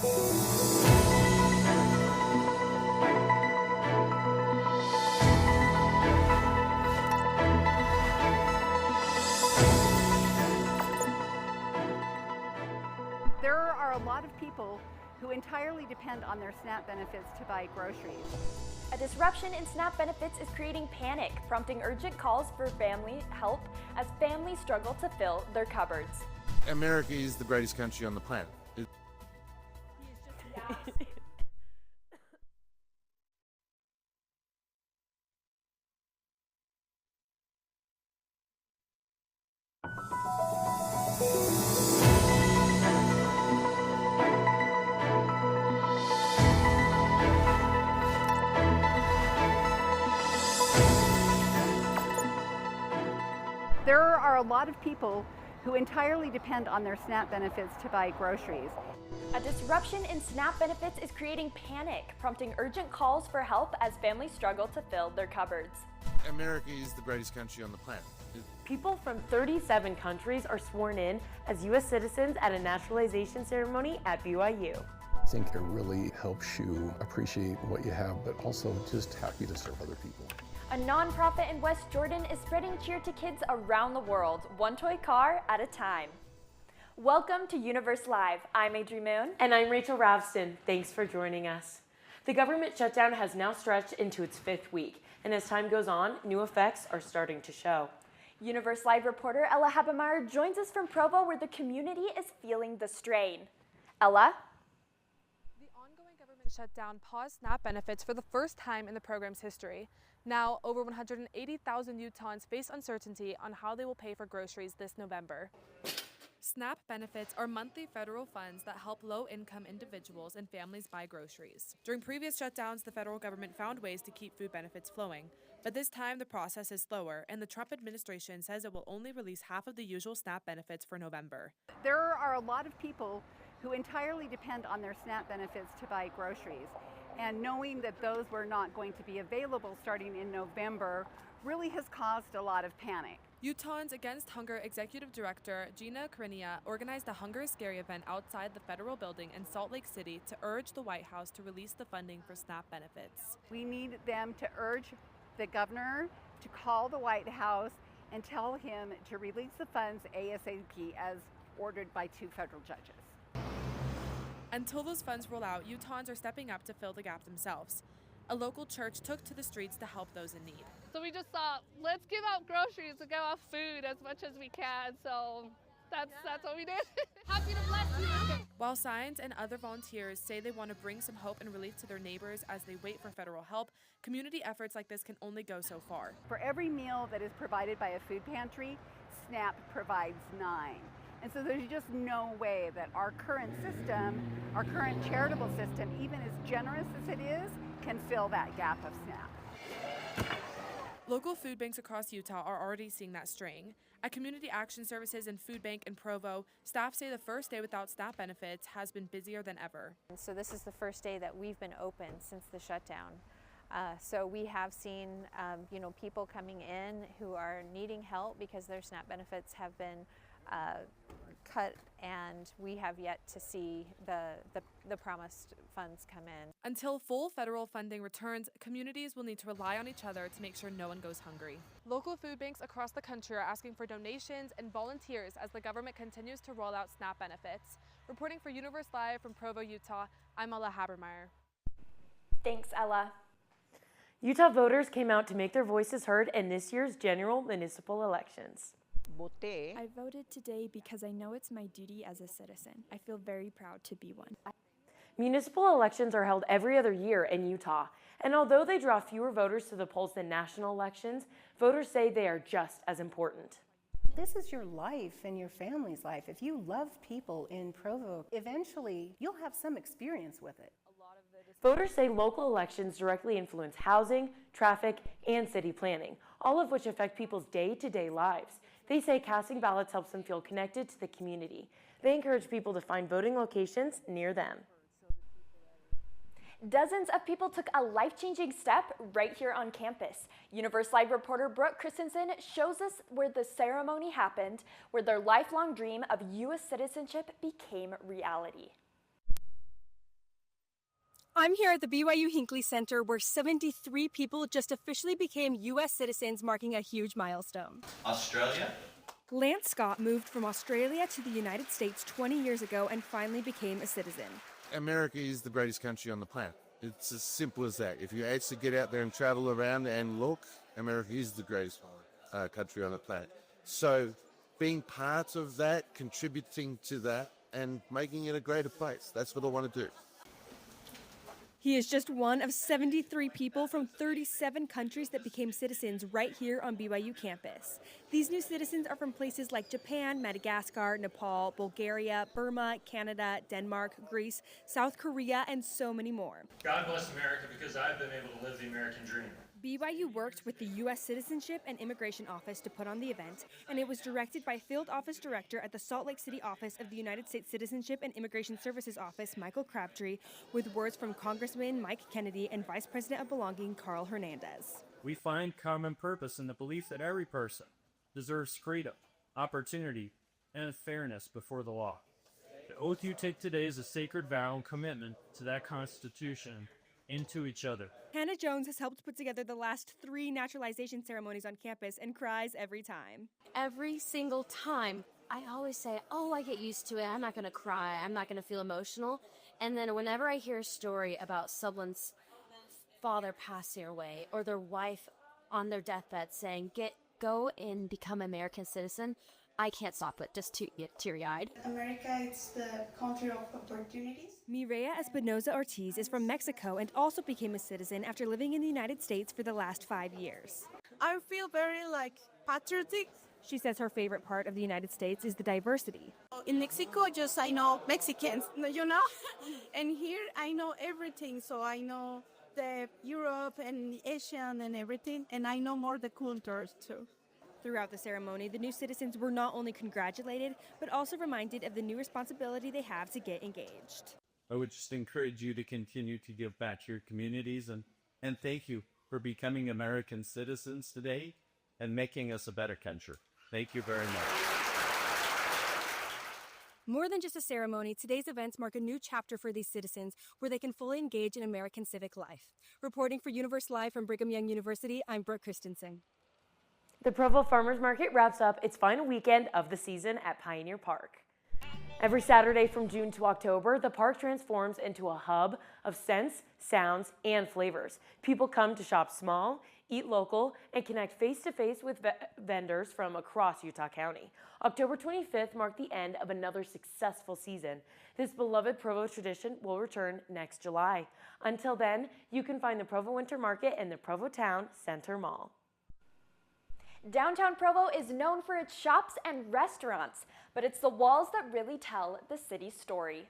There are a lot of people who entirely depend on their SNAP benefits to buy groceries. A disruption in SNAP benefits is creating panic, prompting urgent calls for family help as families struggle to fill their cupboards. America is the greatest country on the planet. There are a lot of people who entirely depend on their SNAP benefits to buy groceries. A disruption in SNAP benefits is creating panic, prompting urgent calls for help as families struggle to fill their cupboards. America is the greatest country on the planet. People from 37 countries are sworn in as U.S. citizens at a naturalization ceremony at BYU. I think it really helps you appreciate what you have, but also just happy to serve other people. A nonprofit in West Jordan is spreading cheer to kids around the world, one toy car at a time. Welcome to Universe Live. I'm Adri Moon. And I'm Rachel Ravston. Thanks for joining us. The government shutdown has now stretched into its 5th week, and as time goes on, new effects are starting to show. Universe Live reporter Ella Habemeyer joins us from Provo, where the community is feeling the strain. Ella? The ongoing government shutdown paused SNAP benefits for the first time in the program's history. Now, over 180,000 Utahns face uncertainty on how they will pay for groceries this November. SNAP benefits are monthly federal funds that help low-income individuals and families buy groceries. During previous shutdowns, the federal government found ways to keep food benefits flowing. But this time, the process is slower, and the Trump administration says it will only release half of the usual SNAP benefits for November. There are a lot of people who entirely depend on their SNAP benefits to buy groceries. And knowing that those were not going to be available starting in November really has caused a lot of panic. Utahns Against Hunger Executive Director Gina Karinia organized a Hunger is Scary event outside the federal building in Salt Lake City to urge the White House to release the funding for SNAP benefits. We need them to urge the governor to call the White House and tell him to release the funds ASAP as ordered by 2 federal judges. Until those funds roll out, Utahns are stepping up to fill the gap themselves. A local church took to the streets to help those in need. So we just thought, let's give out groceries and give out food as much as we can. So that's what we did. Happy to bless you. While Signs and other volunteers say they want to bring some hope and relief to their neighbors as they wait for federal help, community efforts like this can only go so far. For every meal that is provided by a food pantry, SNAP provides 9. And so there's just no way that our current system, our current charitable system, even as generous as it is, can fill that gap of SNAP. Local food banks across Utah are already seeing that strain. At Community Action Services and Food Bank in Provo, staff say the first day without SNAP benefits has been busier than ever. So this is the first day that we've been open since the shutdown. So we have seen, people coming in who are needing help because their SNAP benefits have been cut, and we have yet to see the promised funds come in. Until full federal funding returns, communities will need to rely on each other to make sure no one goes hungry. Local food banks across the country are asking for donations and volunteers as the government continues to roll out SNAP benefits. Reporting for Universe Live from Provo, Utah, I'm Ella Habermeyer. Thanks, Ella. Utah voters came out to make their voices heard in this year's general municipal elections. I voted today because I know it's my duty as a citizen. I feel very proud to be one. Municipal elections are held every other year in Utah, and although they draw fewer voters to the polls than national elections, voters say they are just as important. This is your life and your family's life. If you love people in Provo, eventually you'll have some experience with it. Voters say local elections directly influence housing, traffic, and city planning, all of which affect people's day-to-day lives. They say casting ballots helps them feel connected to the community. They encourage people to find voting locations near them. Dozens of people took a life-changing step right here on campus. Universe Live reporter Brooke Christensen shows us where the ceremony happened, where their lifelong dream of U.S. citizenship became reality. I'm here at the BYU Hinckley Center where 73 people just officially became U.S. citizens, marking a huge milestone. Australia? Lance Scott moved from Australia to the United States 20 years ago and finally became a citizen. America is the greatest country on the planet. It's as simple as that. If you actually get out there and travel around and look, America is the greatest country on the planet. So being part of that, contributing to that, and making it a greater place, that's what I want to do. He is just one of 73 people from 37 countries that became citizens right here on BYU campus. These new citizens are from places like Japan, Madagascar, Nepal, Bulgaria, Burma, Canada, Denmark, Greece, South Korea, and so many more. God bless America, because I've been able to live the American dream. BYU worked with the U.S. Citizenship and Immigration Office to put on the event, and it was directed by Field Office Director at the Salt Lake City office of the United States Citizenship and Immigration Services Office, Michael Crabtree, with words from Congressman Mike Kennedy and Vice President of Belonging, Carl Hernandez. We find common purpose in the belief that every person deserves freedom, opportunity, and fairness before the law. The oath you take today is a sacred vow and commitment to that Constitution and to each other. Hannah Jones has helped put together the last 3 naturalization ceremonies on campus and cries every time. Every single time, I always say, oh, I get used to it. I'm not going to cry. I'm not going to feel emotional. And then whenever I hear a story about someone's father passing away or their wife on their deathbed saying, go and become an American citizen, I can't stop it, just to get teary-eyed. America is the country of opportunities. Mireya Espinoza Ortiz is from Mexico and also became a citizen after living in the United States for the last 5 years. I feel very patriotic. She says her favorite part of the United States is the diversity. In Mexico, I know Mexicans, and here I know everything. So I know the Europe and Asian and everything, and I know more the cultures too. Throughout the ceremony, the new citizens were not only congratulated, but also reminded of the new responsibility they have to get engaged. I would just encourage you to continue to give back to your communities and thank you for becoming American citizens today and making us a better country. Thank you very much. More than just a ceremony, today's events mark a new chapter for these citizens where they can fully engage in American civic life. Reporting for Universe Live from Brigham Young University, I'm Brooke Christensen. The Provo Farmers Market wraps up its final weekend of the season at Pioneer Park. Every Saturday from June to October, the park transforms into a hub of scents, sounds, and flavors. People come to shop small, eat local, and connect face-to-face with vendors from across Utah County. October 25th marked the end of another successful season. This beloved Provo tradition will return next July. Until then, you can find the Provo Winter Market in the Provo Town Center Mall. Downtown Provo is known for its shops and restaurants, but it's the walls that really tell the city's story.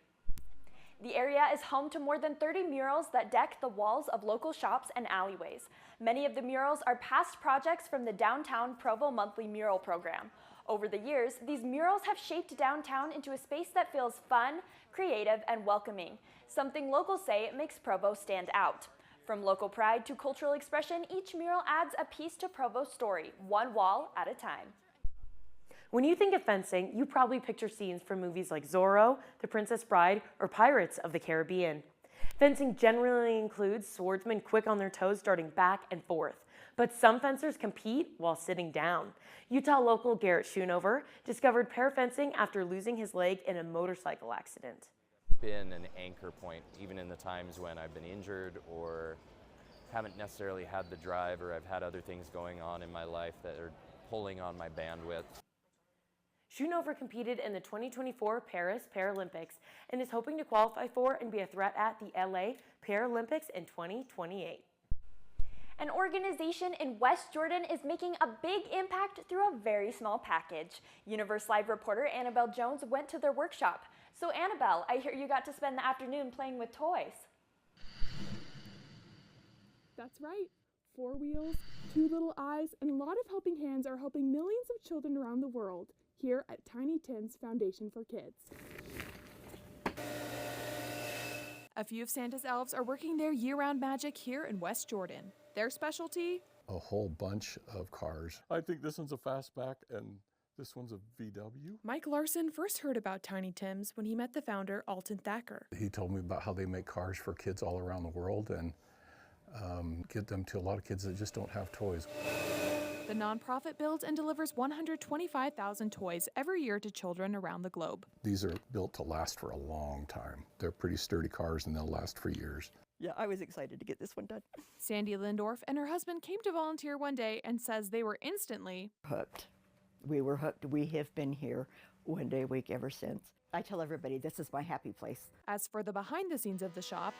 The area is home to more than 30 murals that deck the walls of local shops and alleyways. Many of the murals are past projects from the Downtown Provo Monthly Mural Program. Over the years, these murals have shaped downtown into a space that feels fun, creative, and welcoming, something locals say makes Provo stand out. From local pride to cultural expression, each mural adds a piece to Provo's story, one wall at a time. When you think of fencing, you probably picture scenes from movies like Zorro, The Princess Bride, or Pirates of the Caribbean. Fencing generally includes swordsmen quick on their toes darting back and forth, but some fencers compete while sitting down. Utah local Garrett Schoonover discovered pair fencing after losing his leg in a motorcycle accident. Been an anchor point even in the times when I've been injured or haven't necessarily had the drive, or I've had other things going on in my life that are pulling on my bandwidth. Schoonover competed in the 2024 Paris Paralympics and is hoping to qualify for and be a threat at the LA Paralympics in 2028. An organization in West Jordan is making a big impact through a very small package. Universe Live reporter Annabelle Jones went to their workshop. So Annabelle, I hear you got to spend the afternoon playing with toys. That's right. 4 wheels, 2 little eyes, and a lot of helping hands are helping millions of children around the world here at Tiny Tim's Foundation for Kids. A few of Santa's elves are working their year-round magic here in West Jordan. Their specialty? A whole bunch of cars. I think this one's a fastback, and This one's a VW. Mike Larson first heard about Tiny Tims when he met the founder, Alton Thacker. He told me about how they make cars for kids all around the world and get them to a lot of kids that just don't have toys. The nonprofit builds and delivers 125,000 toys every year to children around the globe. These are built to last for a long time. They're pretty sturdy cars and they'll last for years. Yeah, I was excited to get this one done. Sandy Lindorf and her husband came to volunteer one day and says they were instantly hooked. We were hooked. We have been here one day a week ever since. I tell everybody this is my happy place. As for the behind the scenes of the shop,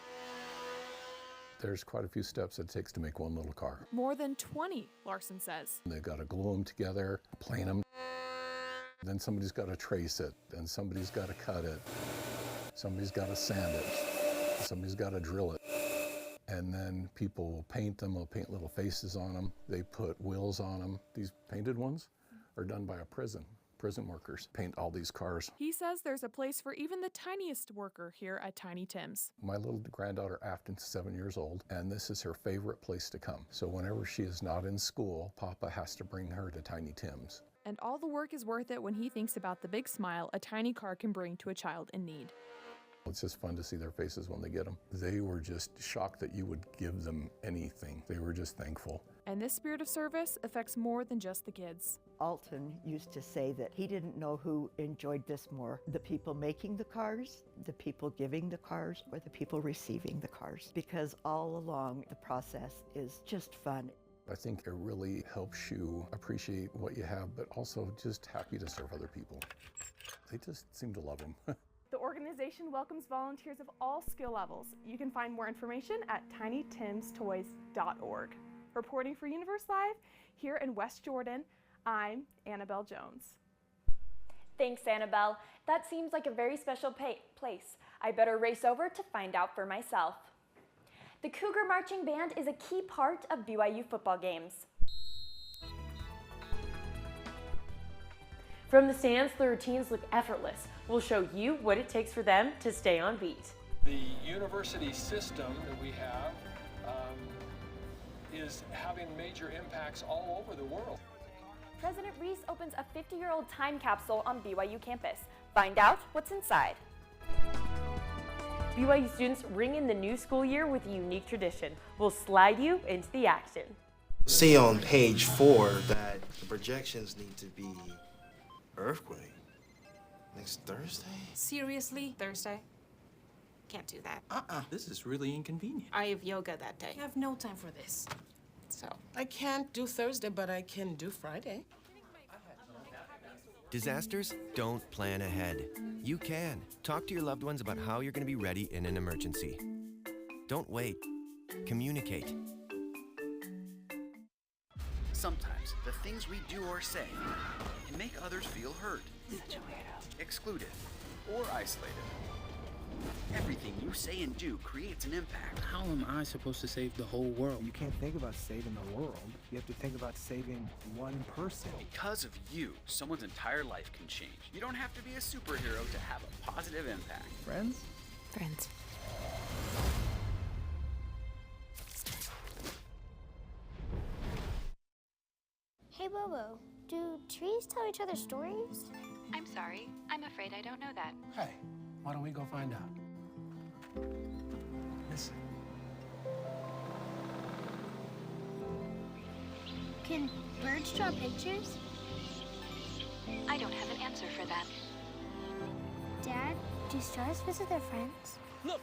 there's quite a few steps it takes to make one little car. More than 20, Larson says. They've got to glue them together, plane them. Then somebody's got to trace it, and somebody's got to cut it. Somebody's got to sand it. Somebody's got to drill it. And then people will paint them, they'll paint little faces on them. They put wheels on them. These painted ones are done by a prison workers paint all these cars. He says there's a place for even the tiniest worker here at Tiny Tims. My little granddaughter Afton's 7 years old, and this is her favorite place to come. So whenever she is not in school, Papa has to bring her to Tiny Tims. And all the work is worth it when he thinks about the big smile a tiny car can bring to a child in need. It's just fun to see their faces when they get them. They were just shocked that you would give them anything. They were just thankful. And this spirit of service affects more than just the kids. Alton used to say that he didn't know who enjoyed this more, the people making the cars, the people giving the cars, or the people receiving the cars, because all along the process is just fun. I think it really helps you appreciate what you have, but also just happy to serve other people. They just seem to love them. The organization welcomes volunteers of all skill levels. You can find more information at tinytimstoys.org. Reporting for Universe Live, here in West Jordan, I'm Annabelle Jones. Thanks, Annabelle. That seems like a very special place. I better race over to find out for myself. The Cougar Marching Band is a key part of BYU football games. From the stands, the routines look effortless. We'll show you what it takes for them to stay on beat. The university system that we have is having major impacts all over the world. President Reese opens a 50-year-old time capsule on BYU campus. Find out what's inside. BYU students ring in the new school year with a unique tradition. We'll slide you into the action. See on page 4 that the projections need to be earthquake next Thursday. Seriously? Thursday? Can't do that. This is really inconvenient. I have yoga that day. I have no time for this. So. I can't do Thursday, but I can do Friday. Disasters don't plan ahead. You can. Talk to your loved ones about how you're going to be ready in an emergency. Don't wait. Communicate. Sometimes the things we do or say can make others feel hurt, excluded, or isolated. Everything you say and do creates an impact. How am I supposed to save the whole world? You can't think about saving the world. You have to think about saving one person. Because of you, someone's entire life can change. You don't have to be a superhero to have a positive impact. Friends? Friends. Hey Bobo, do trees tell each other stories? I'm sorry, I'm afraid I don't know that. Hey, why don't we go find out? Listen. Can birds draw pictures? I don't have an answer for that. Dad, do stars visit their friends? Look!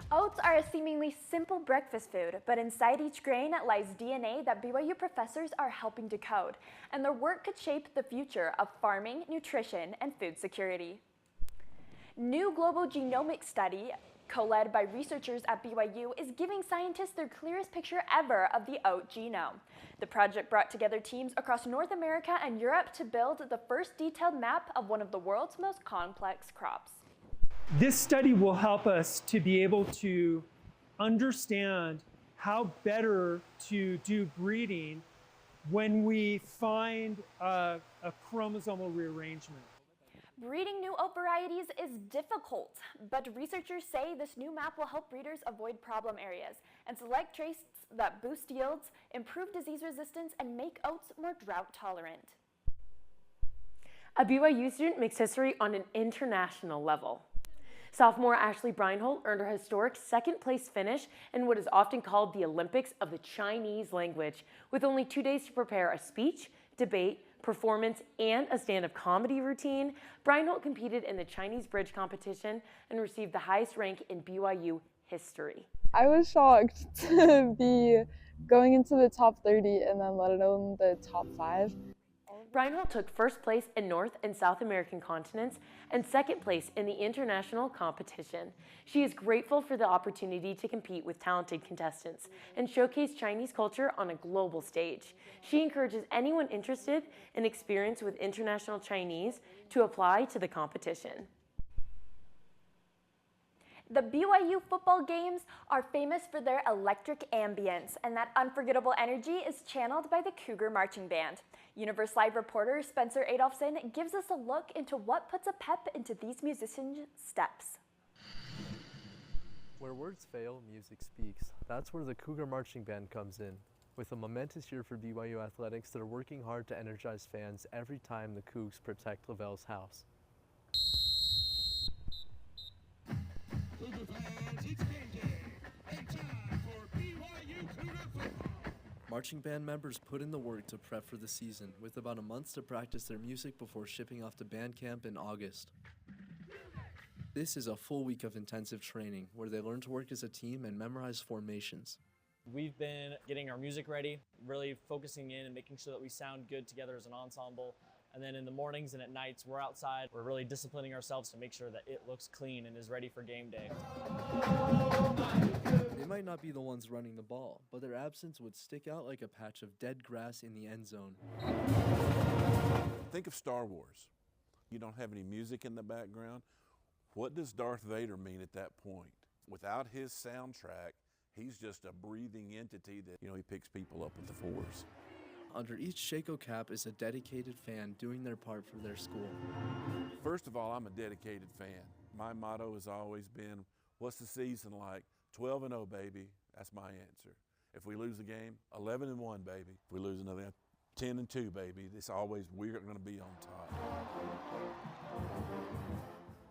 Oats are a seemingly simple breakfast food, but inside each grain lies DNA that BYU professors are helping decode, and their work could shape the future of farming, nutrition, and food security. New global genomic study, co-led by researchers at BYU, is giving scientists their clearest picture ever of the oat genome. The project brought together teams across North America and Europe to build the first detailed map of one of the world's most complex crops. This study will help us to be able to understand how better to do breeding when we find a chromosomal rearrangement. Breeding new oat varieties is difficult, but researchers say this new map will help breeders avoid problem areas and select traits that boost yields, improve disease resistance, and make oats more drought tolerant. A BYU student makes history on an international level. Sophomore Ashley Breinholt earned her historic second-place finish in what is often called the Olympics of the Chinese language. With only 2 days to prepare a speech, debate, performance, and a stand-up comedy routine, Breinholt competed in the Chinese bridge competition and received the highest rank in BYU history. I was shocked to be going into the top 30 and then let alone the top 5. Breinholt took first place in North and South American continents and second place in the international competition. She is grateful for the opportunity to compete with talented contestants and showcase Chinese culture on a global stage. She encourages anyone interested in experience with international Chinese to apply to the competition. The BYU football games are famous for their electric ambience, and that unforgettable energy is channeled by the Cougar Marching Band. Universe Live reporter Spencer Adolphson gives us a look into what puts a pep into these musicians' steps. Where words fail, music speaks. That's where the Cougar Marching Band comes in. With a momentous year for BYU athletics, they're working hard to energize fans every time the Cougs protect Lavelle's house. Marching band members put in the work to prep for the season, with about a month to practice their music before shipping off to band camp in August. This is a full week of intensive training, where they learn to work as a team and memorize formations. We've been getting our music ready, really focusing in and making sure that we sound good together as an ensemble. And then in the mornings and at nights, we're outside. We're really disciplining ourselves to make sure that it looks clean and is ready for game day. They might not be the ones running the ball, but their absence would stick out like a patch of dead grass in the end zone. Think of Star Wars. You don't have any music in the background. What does Darth Vader mean at that point? Without his soundtrack, he's just a breathing entity that, he picks people up with the Force. Under each Shaco cap is a dedicated fan doing their part for their school. First of all, I'm a dedicated fan. My motto has always been, what's the season like? 12-0, baby. That's my answer. If we lose a game, 11-1, baby. If we lose another, 10-2, baby. It's always, we're going to be on top.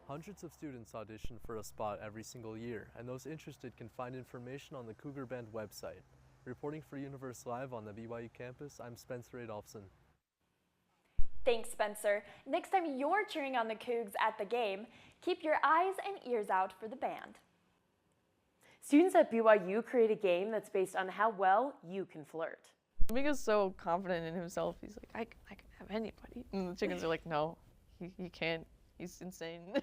Hundreds of students audition for a spot every single year, and those interested can find information on the Cougar Band website. Reporting for Universe Live on the BYU campus, I'm Spencer Adolphson. Thanks, Spencer. Next time you're cheering on the Cougs at the game, keep your eyes and ears out for the band. Students at BYU create a game that's based on how well you can flirt. Miguel's so confident in himself. He's like, I can have anybody. And the chickens are like, no, he can't. He's insane.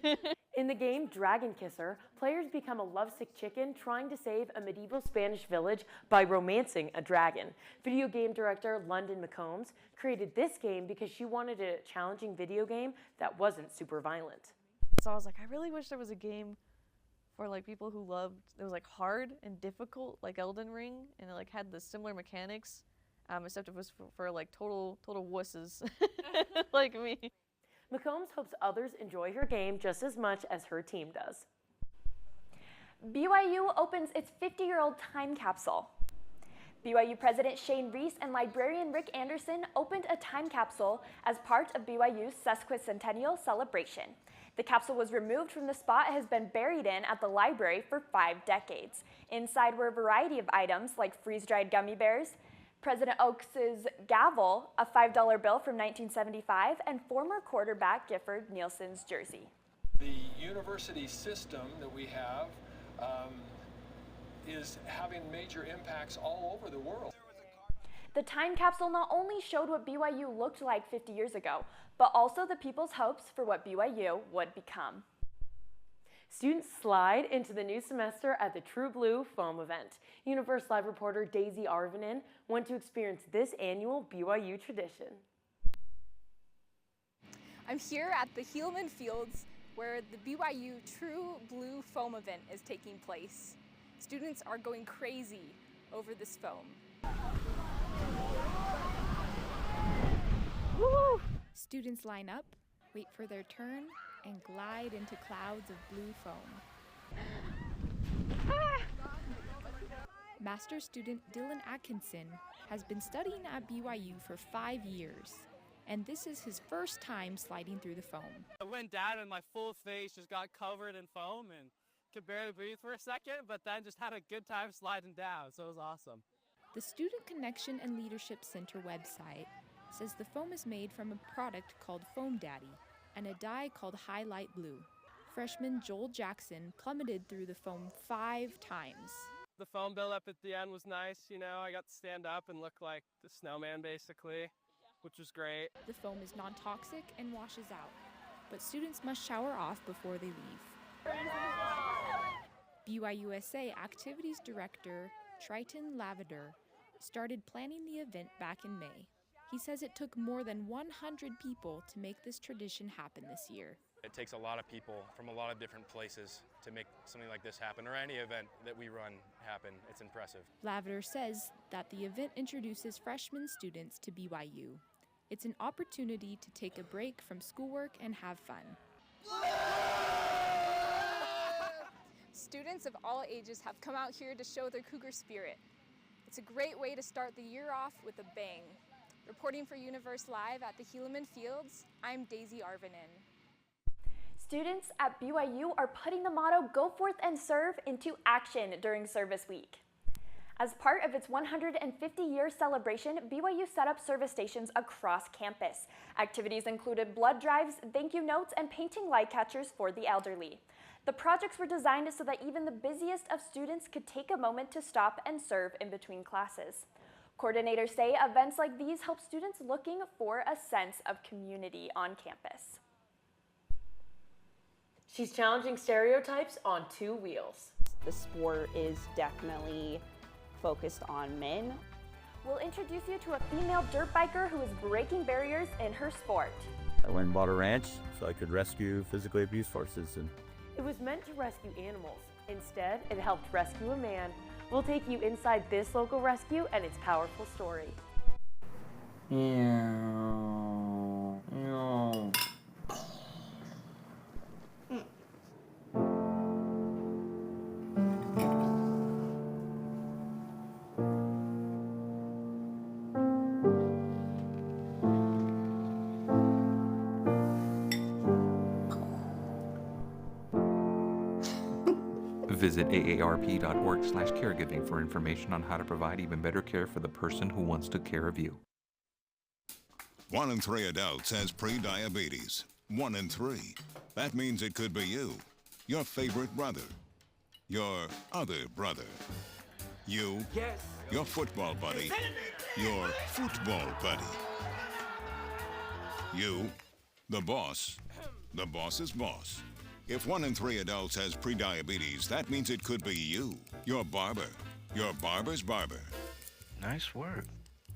In the game Dragon Kisser, players become a lovesick chicken trying to save a medieval Spanish village by romancing a dragon. Video game director London McCombs created this game because she wanted a challenging video game that wasn't super violent. So I was like, I really wish there was a game for people who loved, it was hard and difficult, like Elden Ring, and it had the similar mechanics, except it was for total wusses like me. McCombs hopes others enjoy her game just as much as her team does. BYU opens its 50-year-old time capsule. BYU President Shane Reese and librarian Rick Anderson opened a time capsule as part of BYU's sesquicentennial celebration. The capsule was removed from the spot it has been buried in at the library for 5 decades. Inside were a variety of items like freeze-dried gummy bears, President Oaks' gavel, a $5 bill from 1975, and former quarterback Gifford Nielsen's jersey. The university system that we have is having major impacts all over the world. The time capsule not only showed what BYU looked like 50 years ago, but also the people's hopes for what BYU would become. Students slide into the new semester at the True Blue Foam event. Universe Live reporter Daisy Arvinen went to experience this annual BYU tradition. I'm here at the Heelman Fields where the BYU True Blue Foam event is taking place. Students are going crazy over this foam. Woo! Students line up, wait for their turn, and glide into clouds of blue foam. Master student Dylan Atkinson has been studying at BYU for 5 years, and this is his first time sliding through the foam. I went down and my full face just got covered in foam and could barely breathe for a second, but then just had a good time sliding down, so it was awesome. The Student Connection and Leadership Center website says the foam is made from a product called Foam Daddy and a dye called Highlight Blue. Freshman Joel Jackson plummeted through the foam 5 times. The foam buildup at the end was nice, you know, I got to stand up and look like the snowman basically, which was great. The foam is non-toxic and washes out, but students must shower off before they leave. BYUSA Activities Director Triton Lavender started planning the event back in May. He says it took more than 100 people to make this tradition happen this year. It takes a lot of people from a lot of different places to make something like this happen, or any event that we run happen. It's impressive. Lavender says that the event introduces freshman students to BYU. It's an opportunity to take a break from schoolwork and have fun. Students of all ages have come out here to show their Cougar spirit. It's a great way to start the year off with a bang. Reporting for Universe Live at the Helaman Fields, I'm Daisy Arvinin. Students at BYU are putting the motto, "Go forth and serve," into action during Service Week. As part of its 150-year celebration, BYU set up service stations across campus. Activities included blood drives, thank you notes, and painting light catchers for the elderly. The projects were designed so that even the busiest of students could take a moment to stop and serve in between classes. Coordinators say events like these help students looking for a sense of community on campus. She's challenging stereotypes on 2 wheels. The sport is definitely focused on men. We'll introduce you to a female dirt biker who is breaking barriers in her sport. I went and bought a ranch so I could rescue physically abused horses. It was meant to rescue animals. Instead, it helped rescue a man. We'll take you inside this local rescue and its powerful story. Visit aarp.org/caregiving for information on how to provide even better care for the person who wants to care of you. 1 in 3 adults has pre-diabetes. 1 in 3. That means it could be you, your favorite brother, your other brother, you, your football buddy, your football buddy, you, the boss, the boss's boss. If 1 in 3 adults has prediabetes, that means it could be you, your barber, your barber's barber. Nice work.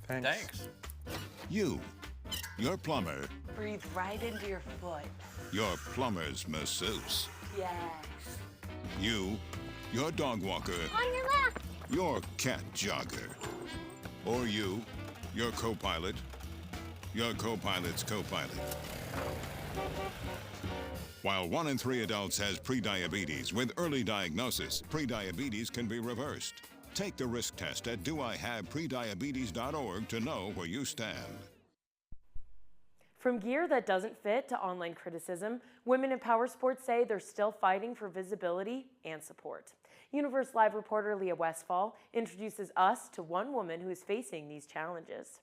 Thanks. You, your plumber, Breathe right into your foot. your plumber's masseuse. Yes. You, your dog walker, On your left. your cat jogger. Or you, your co-pilot, your co-pilot's co-pilot. While 1 in 3 adults has prediabetes, with early diagnosis, prediabetes can be reversed. Take the risk test at doihaveprediabetes.org to know where you stand. From gear that doesn't fit to online criticism, women in power sports say they're still fighting for visibility and support. Universe Live reporter Leah Westfall introduces us to one woman who is facing these challenges.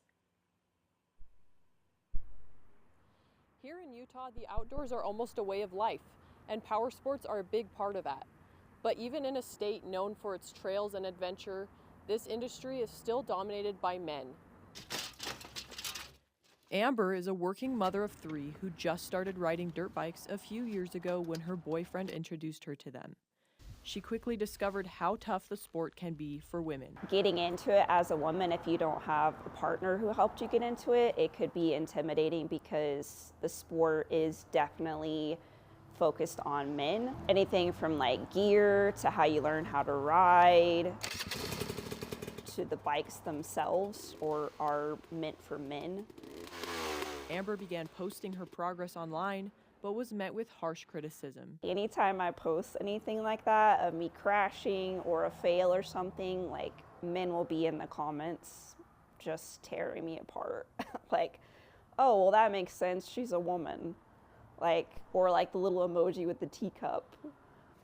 Here in Utah, the outdoors are almost a way of life, and power sports are a big part of that. But even in a state known for its trails and adventure, this industry is still dominated by men. Amber is a working mother of 3 who just started riding dirt bikes a few years ago when her boyfriend introduced her to them. She quickly discovered how tough the sport can be for women. Getting into it as a woman, if you don't have a partner who helped you get into it, it could be intimidating because the sport is definitely focused on men. Anything from like gear to how you learn how to ride. to the bikes themselves or are meant for men. Amber began posting her progress online, but was met with harsh criticism. Anytime I post anything like that, of me crashing or a fail or something, like, men will be in the comments just tearing me apart. Like, oh, well, that makes sense, she's a woman. Like, or like the little emoji with the teacup.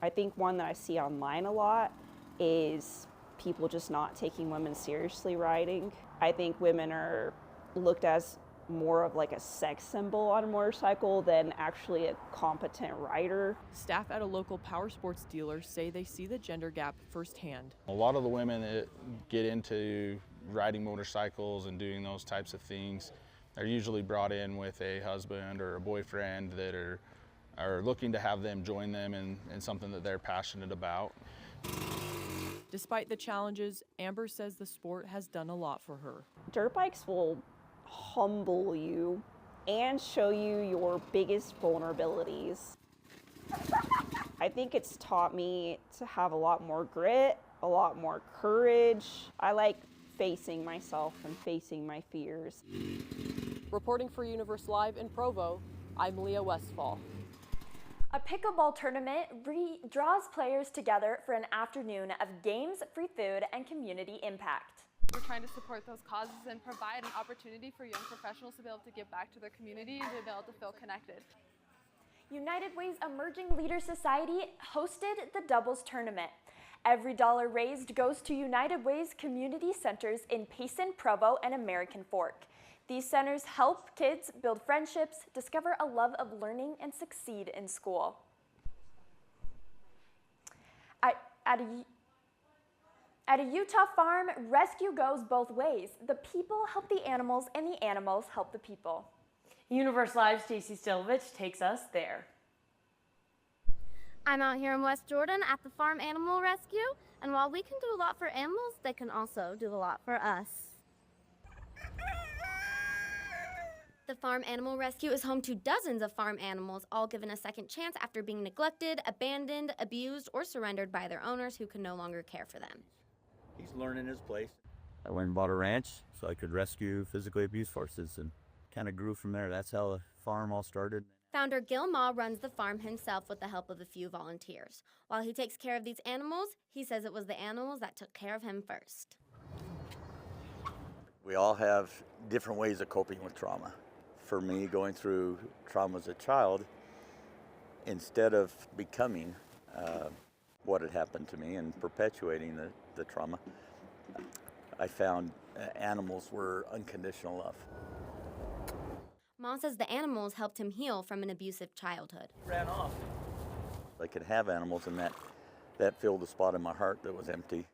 I think one that I see online a lot is people just not taking women seriously riding. I think women are looked as more of like a sex symbol on a motorcycle than actually a competent rider. Staff at a local power sports dealer say they see the gender gap firsthand. A lot of the women that get into riding motorcycles and doing those types of things are usually brought in with a husband or a boyfriend that are looking to have them join them in something that they're passionate about. Despite the challenges, Amber says the sport has done a lot for her. Dirt bikes will humble you and show you your biggest vulnerabilities. I think it's taught me to have a lot more grit, a lot more courage. I like facing myself and facing my fears. Reporting for Universe Live in Provo, I'm Leah Westfall. A pickleball tournament draws players together for an afternoon of games, free food, and community impact. We're trying to support those causes and provide an opportunity for young professionals to be able to give back to their community and to be able to feel connected. United Way's Emerging Leaders Society hosted the doubles tournament. Every dollar raised goes to United Way's community centers in Payson, Provo, and American Fork. These centers help kids build friendships, discover a love of learning, and succeed in school. At a Utah farm, rescue goes both ways. The people help the animals, and the animals help the people. Universe Live's Stacy Stilovich takes us there. I'm out here in West Jordan at the Farm Animal Rescue, and while we can do a lot for animals, they can also do a lot for us. The Farm Animal Rescue is home to dozens of farm animals, all given a second chance after being neglected, abandoned, abused, or surrendered by their owners who can no longer care for them. He's learning his place. I went and bought a ranch so I could rescue physically abused horses and kind of grew from there. That's how the farm all started. Founder Gil Ma runs the farm himself with the help of a few volunteers. While he takes care of these animals, he says it was the animals that took care of him first. We all have different ways of coping with trauma. For me, going through trauma as a child, instead of becoming what had happened to me and perpetuating the trauma, I found animals were unconditional love. Ma says the animals helped him heal from an abusive childhood. Ran off. I could have animals, and that filled a spot in my heart that was empty.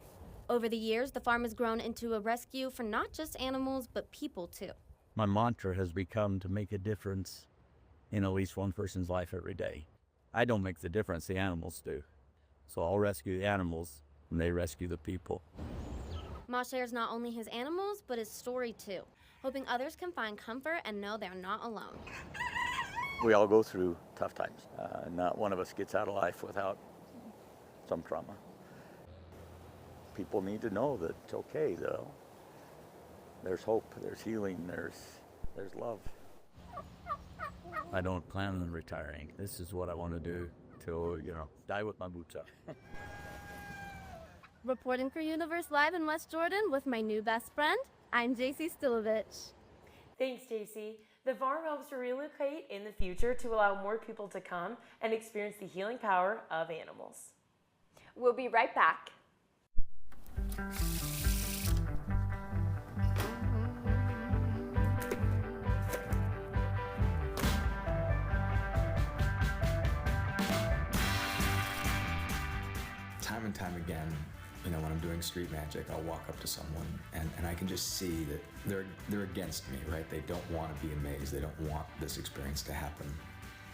Over the years, the farm has grown into a rescue for not just animals, but people too. My mantra has become to make a difference in at least one person's life every day. I don't make the difference, the animals do. So I'll rescue the animals, and they rescue the people. Ma shares not only his animals, but his story too, hoping others can find comfort and know they're not alone. We all go through tough times. Not one of us gets out of life without some trauma. People need to know that it's okay, though. There's hope, there's healing, there's love. I don't plan on retiring. This is what I want to do till, die with my boots up. Reporting for Universe Live in West Jordan with my new best friend, I'm JC Stilovich. Thanks, JC. The farm hopes to relocate in the future to allow more people to come and experience the healing power of animals. We'll be right back. Time and time again, when I'm doing street magic, I'll walk up to someone and I can just see that they're against me, right? They don't want to be amazed. They don't want this experience to happen.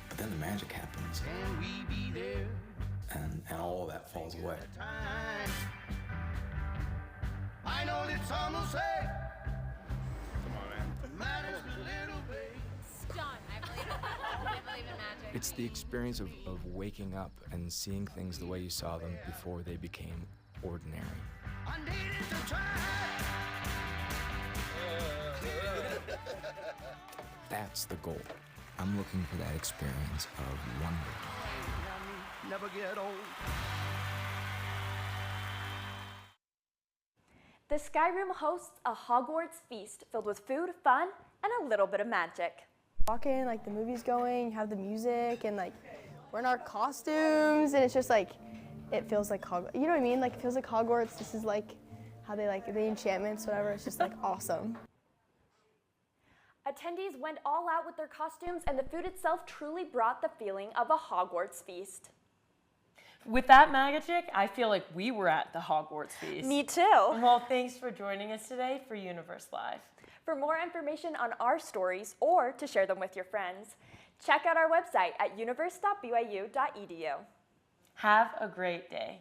But then the magic happens. Can we be there? And all that falls away. I know that some will say, come on, man. It matters a little bit. Stunned. I believe in magic. It's the experience of waking up and seeing things the way you saw them before they became ordinary. I needed to try. That's the goal. I'm looking for that experience of wonder. Never get old. The Sky Room hosts a Hogwarts feast filled with food, fun, and a little bit of magic. Walk in, like the movie's going, have the music, and like we're in our costumes, and it's just like, it feels like Hogwarts. You know what I mean? Like it feels like Hogwarts. This is like how they like the enchantments, whatever. It's just like awesome. Attendees went all out with their costumes, and the food itself truly brought the feeling of a Hogwarts feast. With that magic, I feel like we were at the Hogwarts feast. Me too. Well, thanks for joining us today for Universe Live. For more information on our stories or to share them with your friends, check out our website at universe.byu.edu. Have a great day.